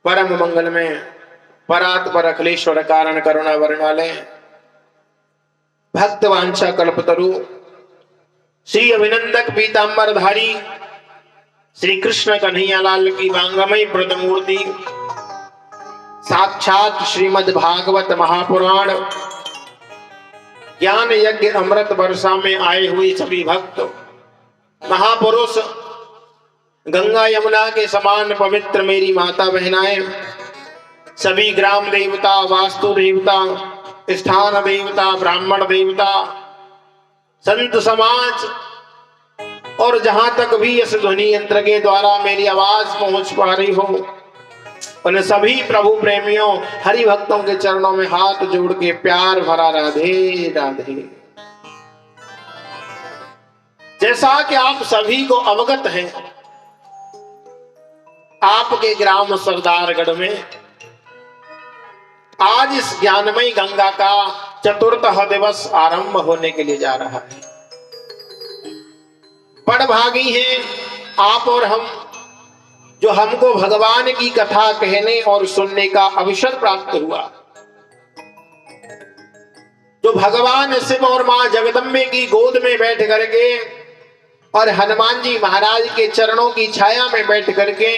परम मंगल में परात्पर अखिलेश्वर कारण करुणा वर्णालय भक्त वांछा कल्पतरु श्री अभिनंदक पीतांबरधारी श्री कृष्ण कन्हैयालाल की वांगमयी प्रतिमूर्ति साक्षात श्रीमद् भागवत महापुराण ज्ञान यज्ञ अमृत वर्षा में आए हुए सभी भक्त महापुरुष गंगा यमुना के समान पवित्र मेरी माता बहनाएं, सभी ग्राम देवता, वास्तु देवता, स्थान देवता, ब्राह्मण देवता, संत समाज और जहां तक भी इस ध्वनि यंत्र के द्वारा मेरी आवाज पहुंच पा रही हो, उन सभी प्रभु प्रेमियों हरि भक्तों के चरणों में हाथ जोड़ के प्यार भरा राधे राधे। जैसा कि आप सभी को अवगत है, आपके ग्राम सरदारगढ़ में आज इस ज्ञानमयी गंगा का चतुर्थ दिवस आरंभ होने के लिए जा रहा है। बड़भागी हैं आप और हम, जो हमको भगवान की कथा कहने और सुनने का अवसर प्राप्त हुआ, जो भगवान शिव और मां जगदम्बे की गोद में बैठ करके और हनुमान जी महाराज के चरणों की छाया में बैठ करके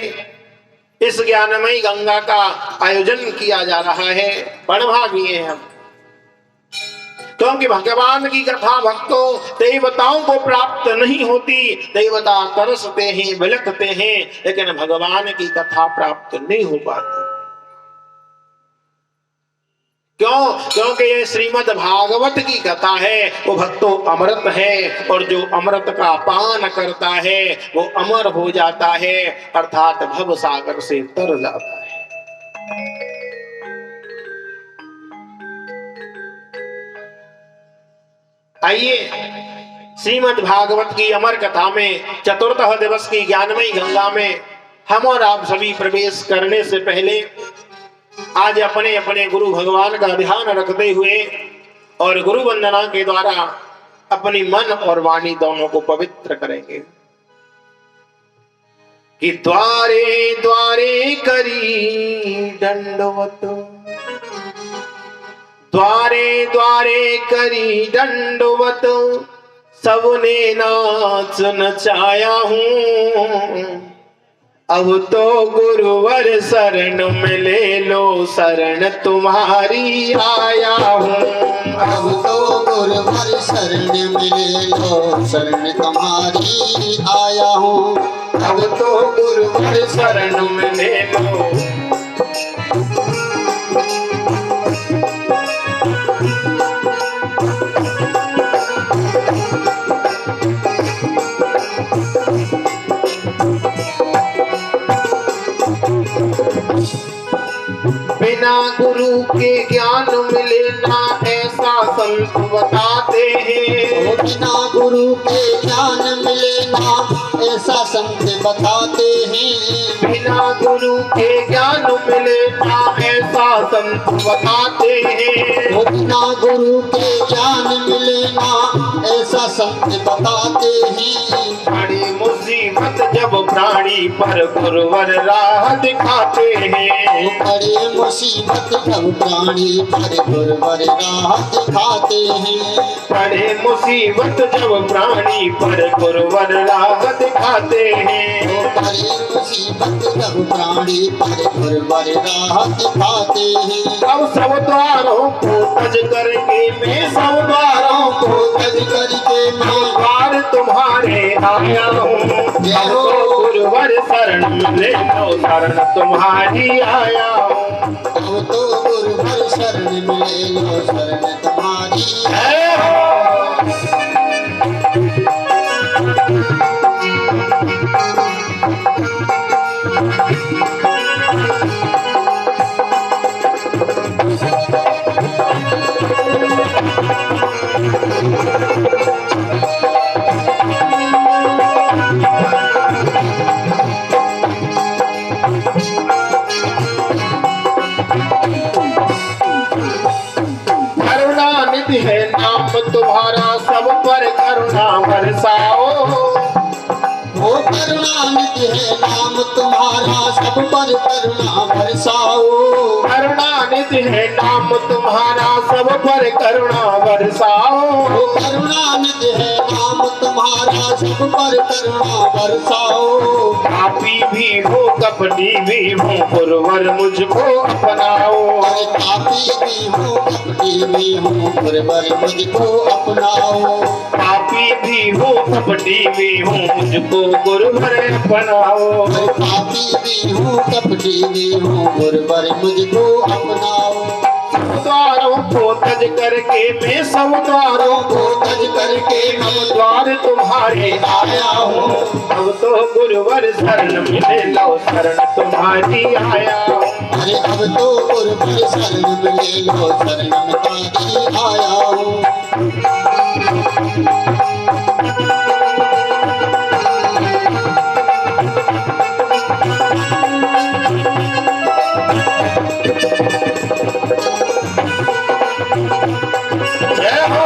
इस ज्ञानमयी गंगा का आयोजन किया जा रहा है। बड़भागी हैं हम, क्योंकि भगवान की कथा भक्तों देवताओं को प्राप्त नहीं होती। देवता तरसते हैं, बिलखते हैं, लेकिन भगवान की कथा प्राप्त नहीं हो पाती। क्यों? क्योंकि ये श्रीमद् भागवत की कथा है, वो भक्तों अमृत है, और जो अमृत का पान करता है वो अमर हो जाता है, अर्थात भव सागर से तर जाता है। आइए श्रीमद् भागवत की अमर कथा में चतुर्थ दिवस की ज्ञानमयी गंगा में हम और आप सभी प्रवेश करने से पहले आज अपने अपने गुरु भगवान का ध्यान रखते हुए और गुरु वंदना के द्वारा अपनी मन और वाणी दोनों को पवित्र करेंगे कि द्वारे द्वारे करी दंडवत, द्वारे द्वारे करी दंडवत, सबने नाच नचाया हूँ। अब तो गुरुवर शरण में ले लो, शरण तुम्हारी आया हूँ। अब तो गुरुवर शरण में ले लो, शरण तुम्हारी आया हूँ। अब तो गुरुवर शरण में ले लो। बिना गुरु के ज्ञान मिले ना ऐसा संत बताते हैं। बिना गुरु के ज्ञान मिले ना ऐसा संत बताते हैं। बिना गुरु के ज्ञान मिले ना ऐसा संत बताते हैं। बिना गुरु के ज्ञान मिले ना ऐसा संत बताते हैं। बड़ी मुसीबत जब प्राणी पर गुरुवर राह दिखाते हैं। बड़ी मुसीबत जब प्राणी पर गुरुवर राह दिखाते हैं। बड़ी मुसीबत जब प्राणी पर गुरुवर राह दिखाते हैं। बड़ी मुसीबत जब प्राणी पर गुरुवर राह दिखाते हैं। अब सब द्वारों को तज करके मैं, सब द्वारों को तज करके मैं द्वार तुम्हारे आया हूँ। अब तो गुरुवर शरण ले लो, शरण तुम्हारी आया हूँ। अब तो गुरुवर शरण में ले लो, शरण तुम्हारी जय हो। करुणानिधि है नाम तुम्हारा, सब पर करुणा बरसाओ। वो करुणानिधि है नाम तुम्हारा, सब पर करुणा बरसाओ। करुणानिधि है नाम तुम्हारा, सब पर करुणा बरसाओ। करुणानिधि है नाम तुम्हारा, सब पर करुणा बरसाओ। पापी भी हो कपटी भी हूँ, पुरवर मुझको अपनाओ। अरे पापी भी हूँ कपटी भी हूँ, पुरवर मुझको अपनाओ। पापी भी हूँ कपटी भी हूँ, मुझको गुरुवर अपनाओ। अरे पापी भी हूँ कपटी भी हूँ, पुरवर मुझको अपनाओ। द्वारों को तज करके मैं सब द्वारों को तज करके मैं द्वार तुम्हारे आया हूँ। अब तो गुरुवर शरण मिले लो, शरण तुम्हारी आया हूँ। अरे अब तो गुरुवर शरण मिले लो, शरण तुम्हारी आया हूँ। जय हो।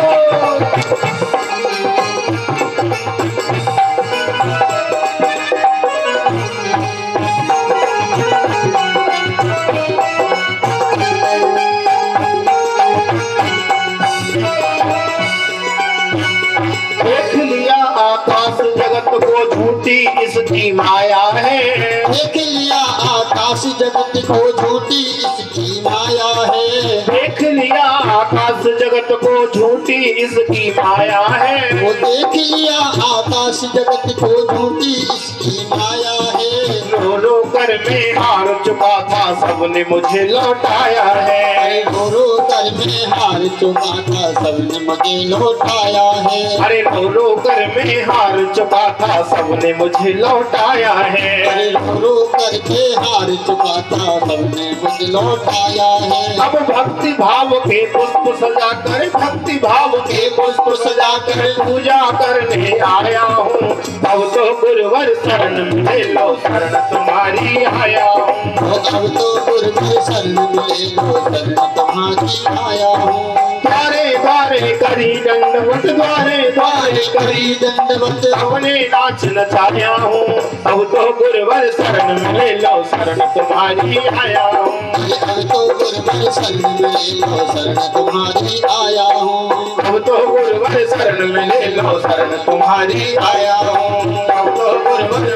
देख लिया आकाश जगत को झूठी इसकी माया है। देख लिया आकाश जगत को झूठी इसकी माया है। देख लिया आकाश जगत को झूठी इसकी माया है। वो देख लिया आकाश जगत को झूठी इसकी माया है। रो रो कर मैं हार चुका था, सबने मुझे लौटाया है। रो रो कर मैं हार चुका था, सबने मुझे लौटाया है। अरे रो रो कर मैं हार चुका था, सबने मुझे लौटाया है। अरे रो रो कर मैं हार चुका था, सबने मुझे लौटाया है। अब भक्ति भाव के पुष्प सजा कर, भक्ति भाव के पुष्प सजा कर पूजा करने आया हूँ। अब तो गुरुवर शरण मिले लो, शरण तुम्हारी आया हूँ। अब तो गुरुवर शरण मिले लो, शरण तुम्हारी आया हूँ। द्वारे द्वारे करी दंडवत, द्वारे द्वारे करी दंडवत अपने नाच नचाया हूँ। अब तो गुरुवर शरण मिले लो, शरण तुम्हारी आया हूँ। अब तो गुरुवर शरण मिले लो, शरण तुम्हारी आया हूँ। अब तो गुरुवर शरण मिले लो, शरण तुम्हारी आया हूँ। अब तो गुरुवर मिले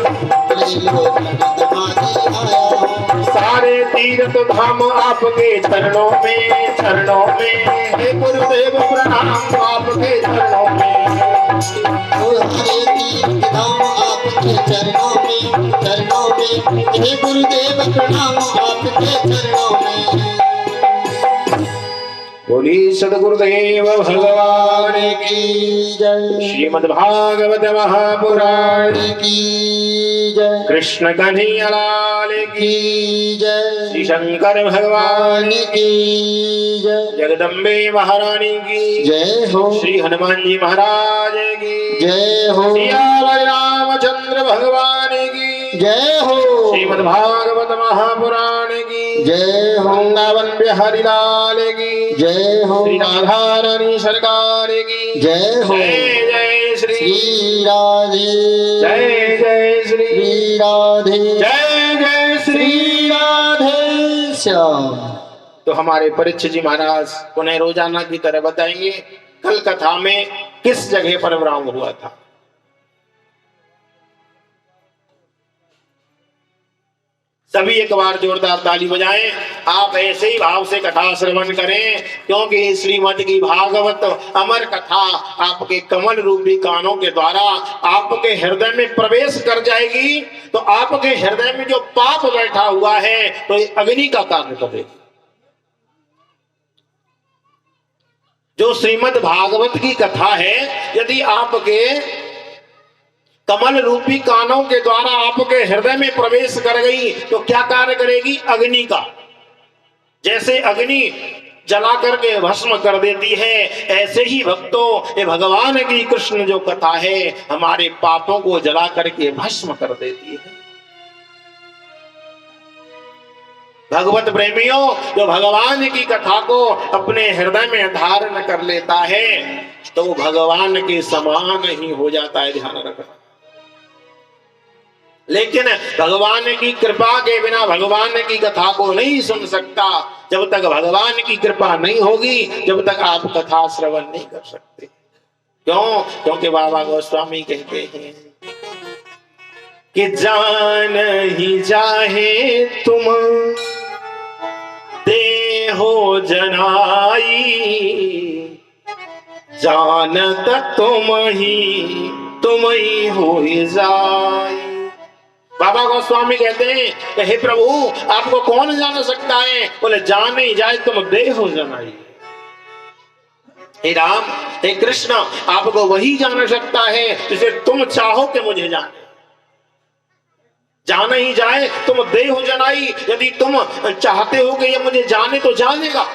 लो, शरण तुम्हारी आया हूँ। सारे तीर्थ धाम आपके चरणों में, चरणों में हे गुरुदेव प्रणाम आपके चरणों में। हरे तीर्थ धाम आपके चरणों में, चरणों में हे गुरुदेव प्रणाम आपके चरणों में। बोली सदगुरुदेव भगवान की जय। श्रीमद् भागवत महापुराण की जय। कृष्ण कन्हैया लाल की की जय। श्री शंकर भगवान की जय। जगदम्बे महारानी की जय हो। श्री हनुमान जी महाराज की जय हो। सिया रामचंद्र भगवान की जय हो। श्रीमद् भागवत महापुराण की जय हो। वृंदावन बिहारी लाल की जय हो। श्री राधा रानी सरकार की जय हो। जय जय श्री श्री राधे। जय जय श्री श्री राधे। जय जय श्री श्री राधे श्याम। तो हमारे परीक्षित जी महाराज उन्हें रोजाना की तरह बताएंगे कल कथा में किस जगह पर विराम हुआ था। सभी एक बार जोरदार ताली बजाएं। आप ऐसे ही भाव से कथा श्रवण करें, क्योंकि श्रीमद् की भागवत अमर कथा आपके कमल रूपी कानों के द्वारा आपके हृदय में प्रवेश कर जाएगी। तो आपके हृदय में जो पाप बैठा हुआ है तो ये अग्नि का कार्य करेगी। जो श्रीमद् भागवत की कथा है, यदि आपके कमल रूपी कानों के द्वारा आपके हृदय में प्रवेश कर गई तो क्या कार्य करेगी? अग्नि का। जैसे अग्नि जला करके भस्म कर देती है, ऐसे ही भक्तों ये भगवान की कृष्ण जो कथा है हमारे पापों को जला करके भस्म कर देती है। भगवत प्रेमियों, जो भगवान की कथा को अपने हृदय में धारण कर लेता है तो वो भगवान के समान ही हो जाता है। ध्यान रखना, लेकिन भगवान की कृपा के बिना भगवान की कथा को नहीं सुन सकता। जब तक भगवान की कृपा नहीं होगी, जब तक आप कथा श्रवण नहीं कर सकते। क्यों? क्योंकि बाबा गोस्वामी कहते हैं कि जान ही चाहे तुम देहो जनाई, जानत तुम ही हो जाई। बाबा गोस्वामी कहते हैं कि हे प्रभु, आपको कौन जान सकता है? बोले जान ही जाए तुम देहो जनाई। हे राम, हे कृष्ण, आपको वही जान सकता है जिसे तुम चाहो कि मुझे जाने। जान ही जाए तुम देहो जनाई। यदि तुम चाहते हो कि ये मुझे जाने तो जानेगा,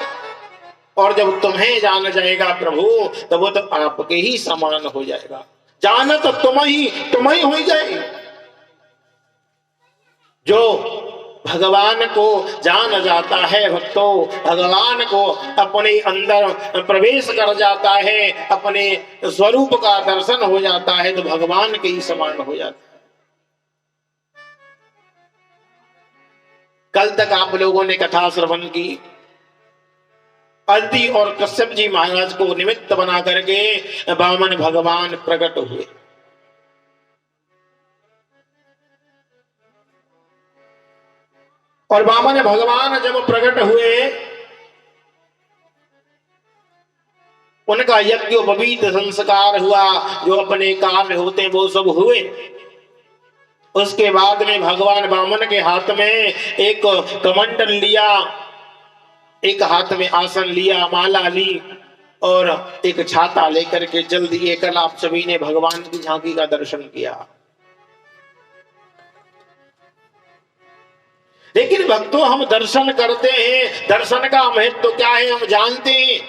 और जब तुम्हें जान जाएगा प्रभु, तब वो तो आपके ही समान हो जाएगा। जाना तो तुम ही हो जाए। जो भगवान को जान जाता है भक्तों, भगवान को अपने अंदर प्रवेश कर जाता है, अपने स्वरूप का दर्शन हो जाता है, तो भगवान के ही समान हो जाता है। कल तक आप लोगों ने कथा श्रवण की। अदिति और कश्यप जी महाराज को निमित्त बना करके वामन भगवान प्रकट हुए। और वामन भगवान जब प्रकट हुए, उनका यज्ञोपवीत संस्कार हुआ, जो अपने कार्य होते हैं वो सब हुए। उसके बाद में भगवान वामन के हाथ में एक कमंडल लिया, एक हाथ में आसन लिया, माला ली और एक छाता लेकर के जल दिए। कल आप सभी ने भगवान की झांकी का दर्शन किया। लेकिन भक्तों, हम दर्शन करते हैं, दर्शन का महत्व क्या है हम जानते हैं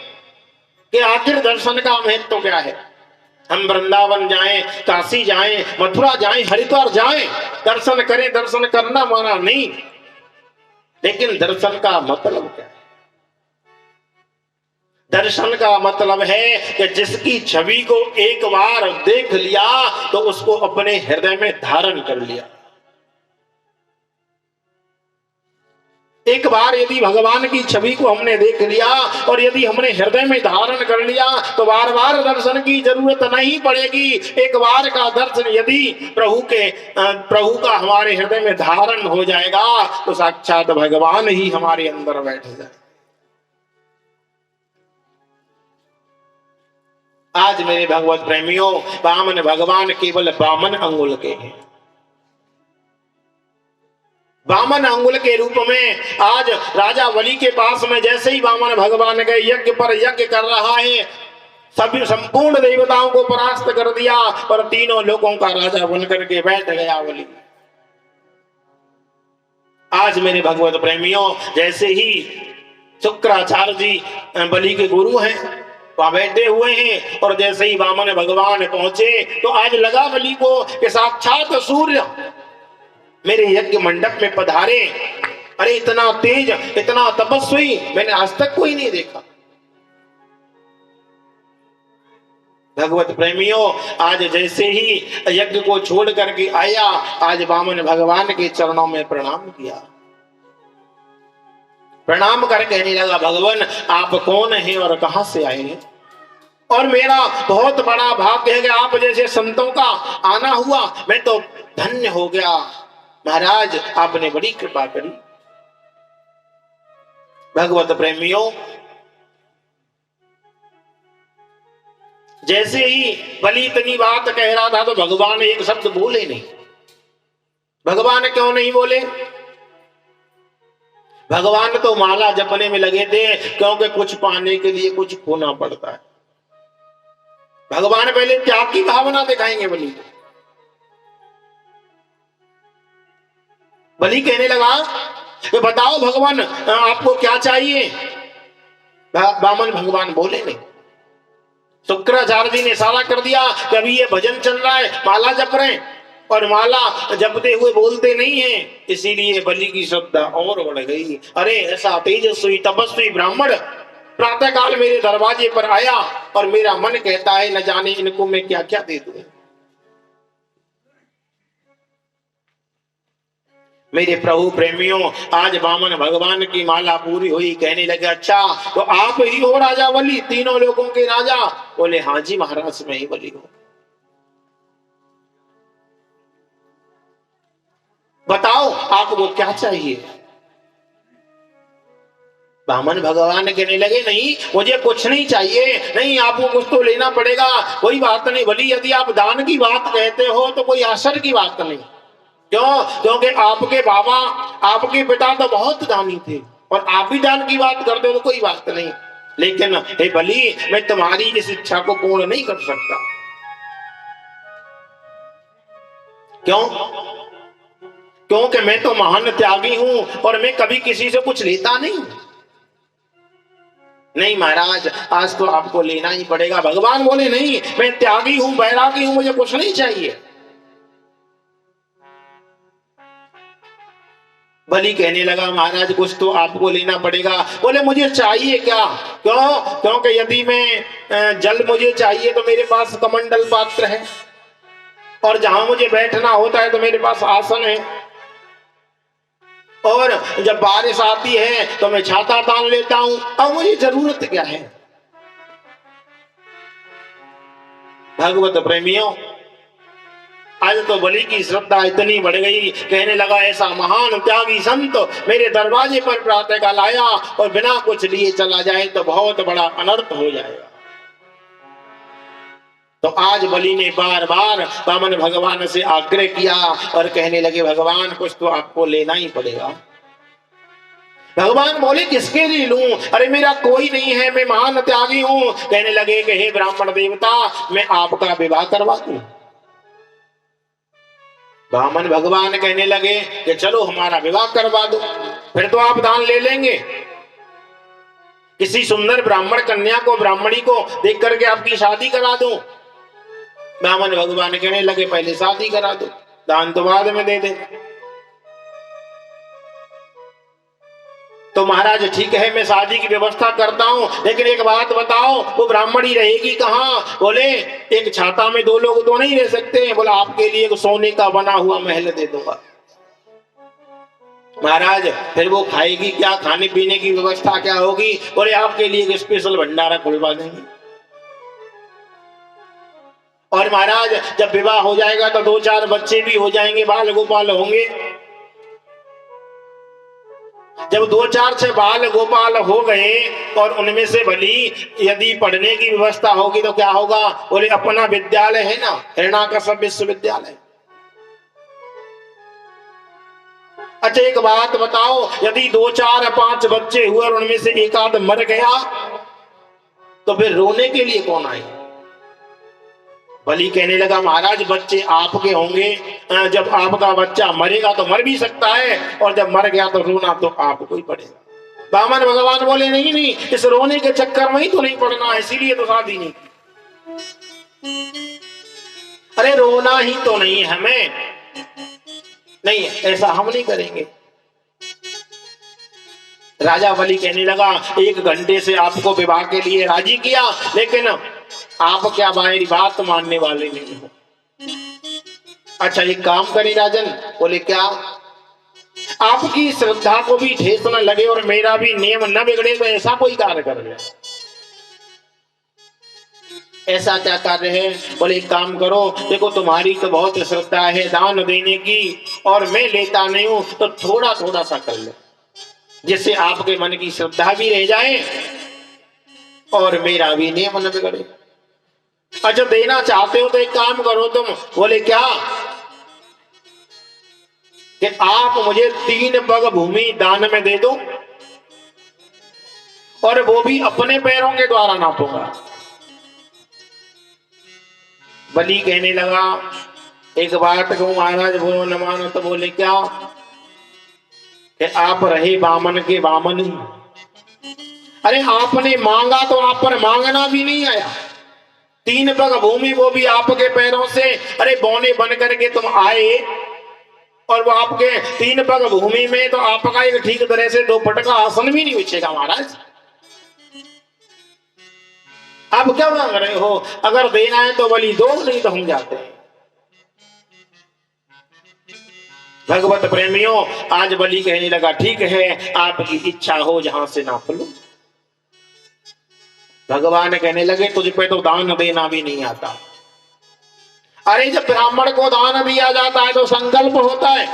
कि आखिर दर्शन का महत्व क्या है। हम वृंदावन जाएं, काशी जाएं, मथुरा जाएं, हरिद्वार जाएं, दर्शन करें। दर्शन करना माना नहीं, लेकिन दर्शन का मतलब क्या है? दर्शन का मतलब है कि जिसकी छवि को एक बार देख लिया तो उसको अपने हृदय में धारण कर लिया। एक बार यदि भगवान की छवि को हमने देख लिया और यदि हमने हृदय में धारण कर लिया तो बार बार दर्शन की जरूरत नहीं पड़ेगी। एक बार का दर्शन यदि प्रभु का हमारे हृदय में धारण हो जाएगा तो साक्षात भगवान ही हमारे अंदर बैठ जाए। आज मेरे भगवत प्रेमियों, वामन भगवान केवल वामन अंगुल के हैं। वामन अंगुल के रूप में आज राजा बलि के पास में जैसे ही वामन भगवान गए, यज्ञ पर यज्ञ कर रहा है, सभी संपूर्ण देवताओं को परास्त कर दिया, पर तीनों लोगों का राजा बनकर के बैठ गया बलि। आज मेरे भगवत प्रेमियों, जैसे ही शुक्राचार्य जी बलि के गुरु हैं, वहां बैठे हुए हैं, और जैसे ही वामन भगवान पहुंचे तो आज लगा बलि को कि साक्षात सूर्य मेरे यज्ञ मंडप में पधारे। अरे इतना तेज, इतना तपस्वी मैंने आज तक कोई नहीं देखा। भगवत प्रेमियों, आज जैसे ही यज्ञ को छोड़ करके आया, आज वामन भगवान के चरणों में प्रणाम किया। प्रणाम कर कहने लगा, भगवान आप कौन हैं और कहां से आए हैं? और मेरा बहुत बड़ा भाग्य है कि आप जैसे संतों का आना हुआ, मैं तो धन्य हो गया। महाराज आपने बड़ी कृपा करी। भगवत प्रेमियों, जैसे ही बलि इतनी बात कह रहा था तो भगवान एक शब्द बोले नहीं। भगवान क्यों नहीं बोले? भगवान तो माला जपने में लगे थे, क्योंकि कुछ पाने के लिए कुछ खोना पड़ता है। भगवान पहले त्याग की भावना दिखाएंगे बलि को। बलि कहने लगा कि बताओ भगवान आपको क्या चाहिए? वामन भगवान बोले नहीं। शुक्राचार्य जी ने इशारा कर दिया कि अभी ये भजन चल रहा है, माला जप रहे हैं, और माला जपते हुए बोलते नहीं है, इसीलिए बलि की श्रद्धा और बढ़ गई। अरे ऐसा तेजस्वी तपस्वी ब्राह्मण प्रातः काल मेरे दरवाजे पर आया और मेरा मन कहता है न जाने इनको मैं क्या क्या दे दूं। मेरे प्रभु प्रेमियों, आज वामन भगवान की माला पूरी हुई। कहने लगे अच्छा तो आप ही हो राजा बलि, तीनों लोगों के राजा? बोले हाँ जी महाराज, मैं ही बलि हूं। बताओ आपको क्या चाहिए? वामन भगवान कहने लगे नहीं मुझे कुछ नहीं चाहिए, नहीं आपको कुछ तो लेना पड़ेगा। कोई बात नहीं बलि, यदि आप दान की बात कहते हो तो कोई असर की बात नहीं। क्यों? क्योंकि आपके बाबा, आपके पिता तो बहुत दानी थे, और आप भी दान की बात करते हो तो कोई बात नहीं। लेकिन हे बलि, मैं तुम्हारी इस इच्छा को पूर्ण नहीं कर सकता। क्यों? क्योंकि मैं तो महान त्यागी हूं और मैं कभी किसी से कुछ लेता नहीं। नहीं महाराज, आज तो आपको लेना ही पड़ेगा। भगवान बोले नहीं, मैं त्यागी हूं, बैरागी हूं, मुझे कुछ नहीं चाहिए। बलि कहने लगा महाराज कुछ तो आपको लेना पड़ेगा। बोले मुझे चाहिए क्या? क्यों? क्योंकि यदि मैं जल मुझे चाहिए तो मेरे पास कमंडल पात्र है, और जहां मुझे बैठना होता है तो मेरे पास आसन है, और जब बारिश आती है तो मैं छाता तान लेता हूं। अब मुझे जरूरत क्या है? भगवत प्रेमियों, आज तो बलि की श्रद्धा इतनी बढ़ गई, कहने लगा ऐसा महान त्यागी संत मेरे दरवाजे पर प्रातः काल आया और बिना कुछ लिए चला जाए तो बहुत बड़ा अनर्थ हो जाएगा। तो आज बलि ने बार बार वामन भगवान से आग्रह किया और कहने लगे भगवान कुछ तो आपको लेना ही पड़ेगा। भगवान बोले किसके लिए लूं? अरे मेरा कोई नहीं है, मैं महान त्यागी हूं। कहने लगे कि हे ब्राह्मण देवता, मैं आपका विवाह करवा दूं। वामन भगवान कहने लगे कि चलो हमारा विवाह करवा दो, फिर तो आप दान ले लेंगे। किसी सुंदर ब्राह्मण कन्या को, ब्राह्मणी को देख करके आपकी शादी करा दूं। वामन भगवान कहने लगे पहले शादी करा दो, दान तो बाद में दे दे। तो महाराज ठीक है, मैं शादी की व्यवस्था करता हूं, लेकिन एक बात बताओ वो ब्राह्मणी रहेगी कहां? बोले एक छाता में दो लोग तो नहीं रह सकते। बोला आपके लिए एक सोने का बना हुआ महल दे दूंगा। महाराज फिर वो खाएगी क्या? खाने पीने की व्यवस्था क्या होगी? बोले आपके लिए एक स्पेशल भंडारा खुलवा देंगे। और महाराज जब विवाह हो जाएगा तो 2-4 बच्चे भी हो जाएंगे, बाल गोपाल होंगे। जब 2-4 बाल गोपाल हो गए और उनमें से बलि यदि पढ़ने की व्यवस्था होगी तो क्या होगा? बोले अपना विद्यालय है ना, हिरण्याकश्यप विश्वविद्यालय। अच्छा एक बात बताओ, यदि 2-4-5 बच्चे हुए और उनमें से एक आध मर गया तो फिर रोने के लिए कौन आए? बलि कहने लगा महाराज बच्चे आपके होंगे, जब आपका बच्चा मरेगा तो मर भी सकता है, और जब मर गया तो रोना तो आपको ही पड़ेगा। वामन भगवान बोले नहीं नहीं, इस रोने के चक्कर में ही तो नहीं पड़ना, इसीलिए तो शादी नहीं। अरे रोना ही तो नहीं हमें, नहीं ऐसा हम नहीं करेंगे। राजा बलि कहने लगा 1 घंटे से आपको विवाह के लिए राजी किया, लेकिन आप क्या मेरी बात मानने वाले नहीं हो। अच्छा एक काम करें राजन। बोले क्या? आपकी श्रद्धा को भी ठेस न लगे और मेरा भी नियम न बिगड़े तो ऐसा कोई कार्य कर ले। ऐसा क्या कार्य है? बोले एक काम करो, देखो तुम्हारी तो बहुत श्रद्धा है दान देने की, और मैं लेता नहीं हूं, तो थोड़ा थोड़ा सा कर लो, जिससे आपके मन की श्रद्धा भी रह जाए और मेरा भी नियम न बिगड़े। अच्छा देना चाहते हो तो एक काम करो तुम। बोले क्या? कि आप मुझे 3 पग भूमि दान में दे दो, और वो भी अपने पैरों के द्वारा नापूंगा। बलि कहने लगा एक बात कहूं महाराज, बोलो न मानो तो। बोले क्या? कि आप रहे बामन के बामन ही। अरे आपने मांगा तो आप पर मांगना भी नहीं आया। 3 पग भूमि वो भी आपके पैरों से, अरे बौने बन करके तुम आए, और वो आपके 3 पग भूमि में तो आपका एक ठीक तरह से 2 फुट का आसन भी नहीं बिछेगा महाराज। अब क्या मांग रहे हो? अगर देना है तो बलि दो, नहीं तो हम जाते हैं। भगवत प्रेमियों, आज बलि कहने लगा ठीक है, आपकी इच्छा हो जहां से नाप लो। भगवान कहने लगे तुझ पे तो दान देना भी नहीं आता। अरे जब ब्राह्मण को दान दिया जाता है तो संकल्प होता है।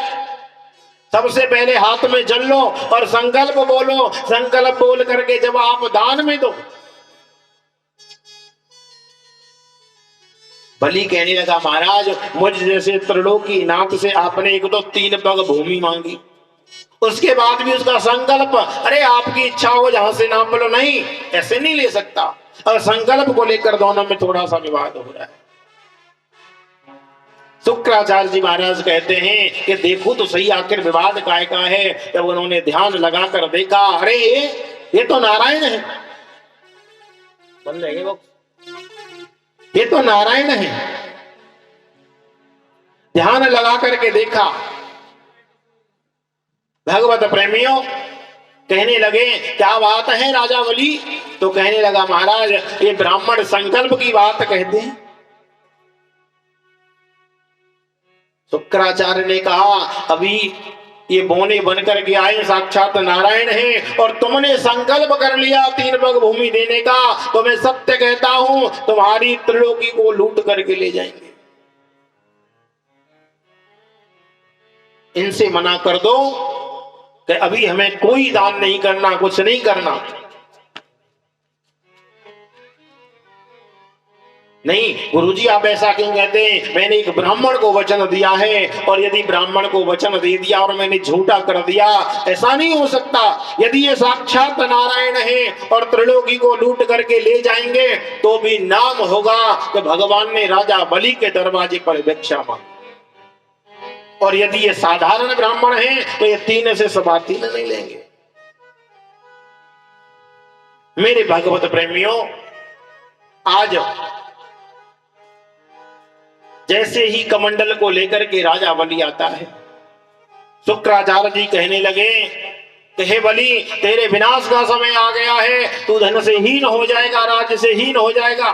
सबसे पहले हाथ में जल लो और संकल्प बोलो। संकल्प बोल करके जब आप दान में दो। बलि कहने लगा महाराज, मुझ जैसे त्रिलोकी नाथ से आपने एक तो 3 पग भूमि मांगी, उसके बाद भी उसका संकल्प, अरे आपकी इच्छा हो जहां से नाप लो, नहीं ऐसे नहीं ले सकता। और संकल्प को लेकर दोनों में थोड़ा सा विवाद हो रहा है। शुक्राचार्य जी महाराज कहते हैं कि देखो तो सही आखिर विवाद काय का है। जब उन्होंने ध्यान लगाकर देखा, अरे ये तो नारायण है, बंद रहेंगे वो, ये तो नारायण है। ध्यान लगा करके देखा। भगवत प्रेमियों कहने लगे क्या बात है राजा बलि? तो कहने लगा महाराज, ये ब्राह्मण संकल्प की बात कहते हैं। शुक्राचार्य ने कहा अभी ये बोने बनकर के आए साक्षात नारायण हैं और तुमने संकल्प कर लिया 3 पग भूमि देने का, तो मैं सत्य कहता हूं तुम्हारी त्रिलोकी को लूट करके ले जाएंगे। इनसे मना कर दो कि अभी हमें कोई दान नहीं करना, कुछ नहीं करना। नहीं गुरुजी आप ऐसा क्यों कहते हैं? मैंने एक ब्राह्मण को वचन दिया है और यदि ब्राह्मण को वचन दे दिया और मैंने झूठा कर दिया, ऐसा नहीं हो सकता। यदि ये साक्षात नारायण है और त्रिलोकी को लूट करके ले जाएंगे तो भी नाम होगा कि भगवान ने राजा बलि के दरवाजे पर भिक्षा मांगी। और यदि ये साधारण ब्राह्मण है तो ये 3 से 3.25 नहीं लेंगे। मेरे भगवत प्रेमियों, आज जैसे ही कमंडल को लेकर के राजा बलि आता है, शुक्राचार्य जी कहने लगे कि हे बलि, तेरे विनाश का समय आ गया है, तू धन से हीन हो जाएगा, राज्य से हीन हो जाएगा।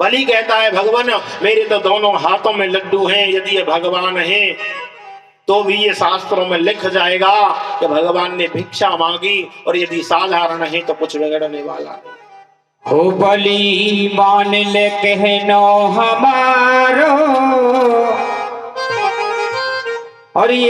बलि कहता है भगवान मेरे तो दोनों हाथों में लड्डू हैं, यदि ये भगवान हैं तो भी ये शास्त्रों में लिख जाएगा कि भगवान ने भिक्षा मांगी, और यदि साधारण है तो कुछ बिगड़ने वाला नहीं। हो बलि मान ले कहनो हमारो, और ये